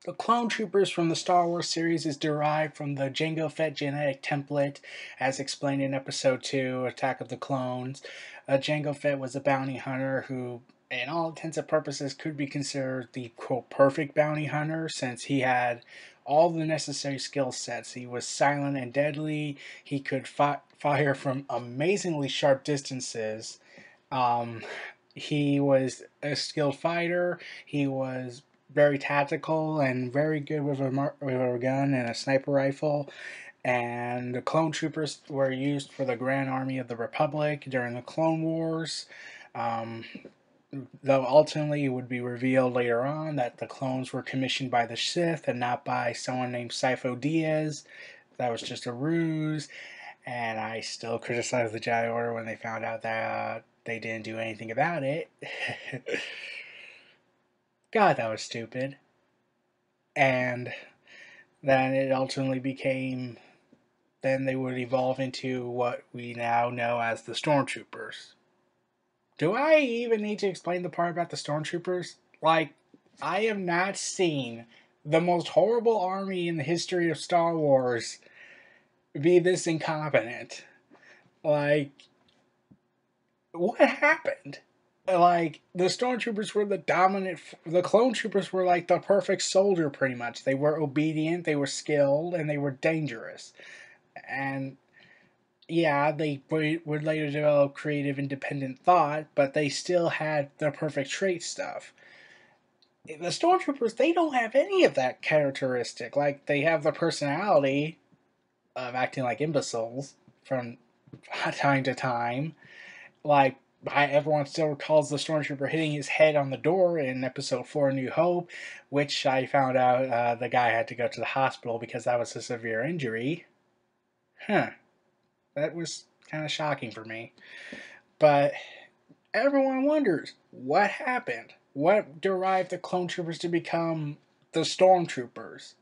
The clone troopers from the Star Wars series is derived from the Jango Fett genetic template, as explained in Episode 2, Attack of the Clones. Jango Fett was a bounty hunter who, in all intents and purposes, could be considered the quote perfect bounty hunter since he had all the necessary skill sets. He was silent and deadly. He could fire from amazingly sharp distances. Um, he was a skilled fighter. He was very tactical and very good with a gun and a sniper rifle. And the clone troopers were used for the Grand Army of the Republic during the Clone Wars. Um, though ultimately it would be revealed later on that the clones were commissioned by the Sith and not by someone named Sifo Dyas. That was just a ruse. And I still criticize the Jedi Order when they found out that they didn't do anything about it. God, that was stupid. And then it ultimately became, then they would evolve into what we now know as the Stormtroopers. Do I even need to explain the part about the Stormtroopers? Like, I have not seen the most horrible army in the history of Star Wars be this incompetent. Like, what happened? Like, the Stormtroopers were the dominant, the clone troopers were like the perfect soldier pretty much. They were obedient, they were skilled, and they were dangerous. And yeah, they would later develop creative independent thought, but they still had the perfect trait stuff. The Stormtroopers, they don't have any of that characteristic. Like, they have the personality of acting like imbeciles from time to time. Like, everyone still recalls the Stormtrooper hitting his head on the door in Episode 4 New Hope, which I found out the guy had to go to the hospital because that was a severe injury. Huh. That was kind of shocking for me. But everyone wonders what happened? What derived the clone troopers to become the Stormtroopers?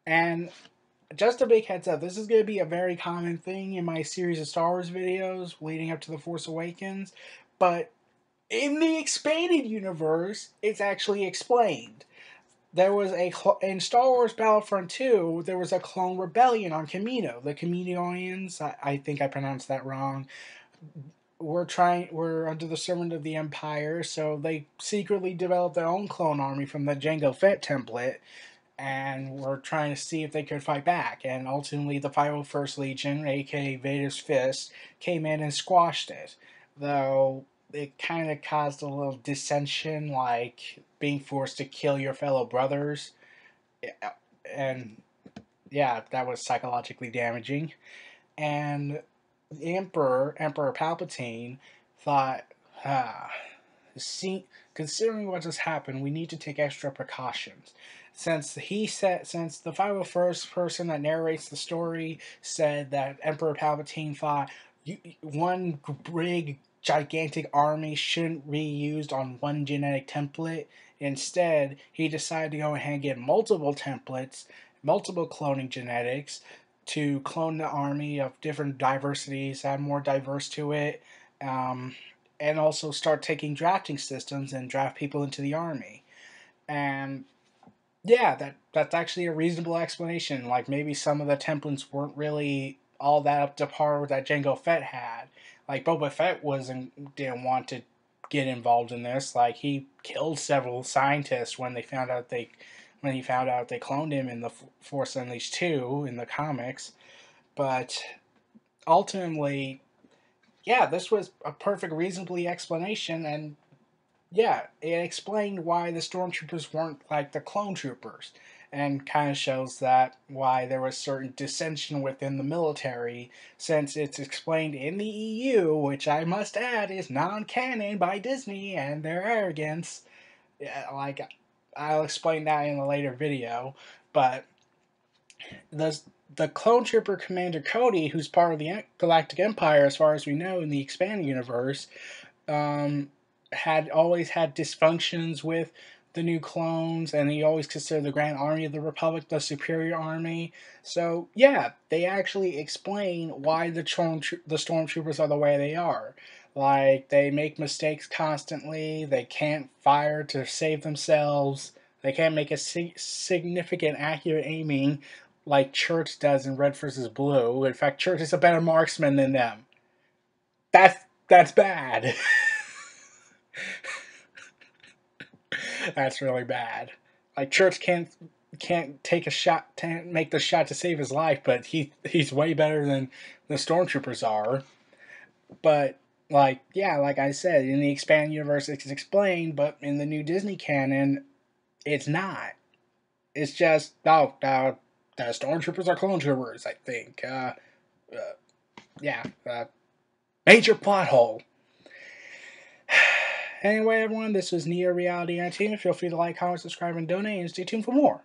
And just a big heads up, this is going to be a very common thing in my series of Star Wars videos leading up to The Force Awakens, but in the expanded universe, it's actually explained. There was in Star Wars Battlefront 2, there was a clone rebellion on Kamino. The Kaminoans, I think I pronounced that wrong, were under the servant of the Empire, so they secretly developed their own clone army from the Jango Fett template and were trying to see if they could fight back. And ultimately, the 501st Legion, aka Vader's Fist, came in and squashed it. Though it kind of caused a little dissension, like being forced to kill your fellow brothers. And yeah, that was psychologically damaging. And the Emperor Palpatine, thought, ah, see, considering what just happened, we need to take extra precautions. Since the 501st person that narrates the story said that Emperor Palpatine thought one big gigantic army shouldn't be used on one genetic template. Instead, he decided to go ahead and get multiple templates, multiple cloning genetics to clone the army of different diversities, add more diverse to it, and also start taking drafting systems and draft people into the army. And yeah, that's actually a reasonable explanation. Like maybe some of the templates weren't really all that up to par with that Jango Fett had. Like Boba Fett didn't want to get involved in this. Like he killed several scientists when he found out they cloned him in the Force Unleashed 2 in the comics. But ultimately, yeah, this was a perfect, reasonably explanation, and yeah, it explained why the stormtroopers weren't like the clone troopers, and kind of shows that why there was certain dissension within the military, since it's explained in the EU, which I must add is non-canon by Disney and their arrogance. Yeah, like I'll explain that in a later video, but the the clone trooper Commander Cody, who's part of the Galactic Empire, as far as we know in the expanded universe, um, had always had dysfunctions with the new clones, and he always considered the Grand Army of the Republic the superior army. So yeah, they actually explain why the stormtroopers are the way they are. Like they make mistakes constantly. They can't fire to save themselves. They can't make a significant accurate aiming like Church does in Red vs. Blue. In fact, Church is a better marksman than them. That's bad. That's really bad. Like Church can't take a shot, can't make the shot to save his life, but he's way better than the Stormtroopers are. But like yeah, like I said, in the expanded universe it's explained, but in the new Disney canon, it's not. It's just the Stormtroopers are clone troopers. I think. Yeah, major plot hole. Anyway, everyone, this was Neo Reality Entertainment. Feel free to like, comment, subscribe, and donate, and stay tuned for more.